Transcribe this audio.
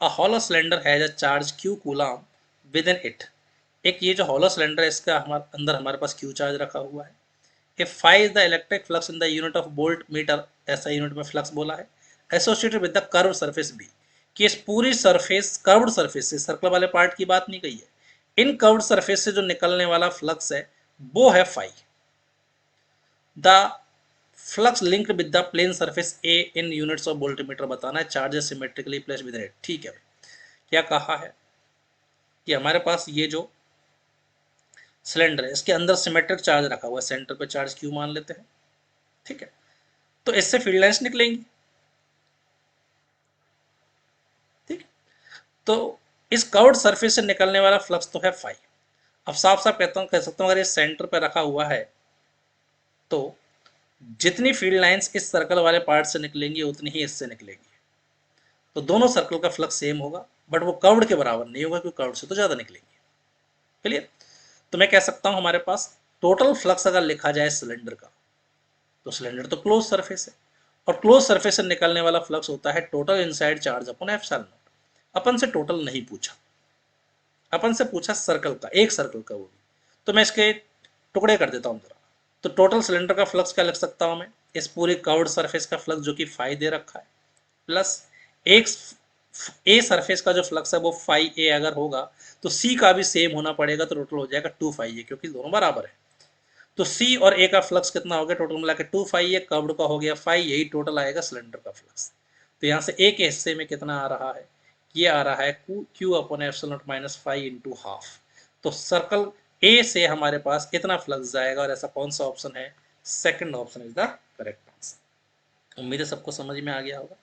A hollow cylinder has a charge q coulomb with in it. एक ये जो hollow cylinder है इसका हमारे अंदर हमारे पास q चार्ज रखा हुआ है। If phi is the electric flux in the unit of volt metre, ऐसा यूनिट में फ्लक्स बोला है, associated with the curve surface B, कि इस पूरी सरफेस कर्व्ड सरफेस से, सर्कल वाले पार्ट की बात नहीं कही है, इन कर्व्ड सरफेस से जो निकलने वाला फ्लक्स है वो है phi. The flux linked with the plane surface A in units of voltmetre बताना है, charges symmetrically placed with it. ठीक है, क्या कहा है कि हमारे पास ये जो सिलेंडर है इसके अंदर सिमेट्रिक चार्ज रखा हुआ है, सेंटर पे चार्ज क्यू मान लेते हैं। ठीक है, तो इससे फील्ड लाइंस निकलेंगी। ठीक, तो इस कर्व्ड सरफेस से निकलने वाला फ्लक्स तो है फाई। अब साफ साफ कहता हूं, कह सकता हूं अगर ये सेंटर पे रखा हुआ है तो जितनी फील्ड लाइंस इस सर्कल वाले पार्ट से निकलेंगी उतनी ही इससे निकलेंगी, तो दोनों सर्कल का फ्लक्स सेम होगा, बट वो कर्व्ड के बराबर नहीं होगा क्योंकि कर्व्ड से तो ज्यादा निकलेंगी। क्लियर? तो मैं कह सकता हूं हमारे पास टोटल फ्लक्स अगर लिखा जाए सिलेंडर का, तो सिलेंडर तो क्लोज सरफेस है, और क्लोज सरफेस से निकलने वाला फ्लक्स होता है total inside charge upon epsilon naught. अपन से टोटल नहीं पूछा, अपन से पूछा सर्कल का, एक सर्कल का वो भी। तो मैं इसके टुकड़े कर देता हूँ जरा। तो टोटल सिलेंडर का फ्लक्स क्या लिख सकता हूँ मैं, इस पूरे कर्व्ड सरफेस का फ्लक्स जो कि फाई दे रखा है, प्लस एक ए सरफेस का जो फ्लक्स है वो फाई ए अगर होगा तो सी का भी सेम होना पड़ेगा, तो टोटल हो जाएगा 2 फाई ए, क्योंकि दोनों बराबर है। तो सी और ए का फ्लक्स कितना हो गया, टोटल मिला के 2 फाई ए, कर्व्ड का हो गया फाई, यही टोटल आएगा सिलेंडर का फ्लक्स। तो यहाँ से ए के हिस्से में कितना आ रहा है, ये आ रहा है Q upon epsilon naught minus phi into half. तो सर्कल ए से हमारे पास इतना फ्लक्स जाएगा, और ऐसा कौन सा ऑप्शन है, second option is the correct answer. उम्मीद है सबको समझ में आ गया होगा।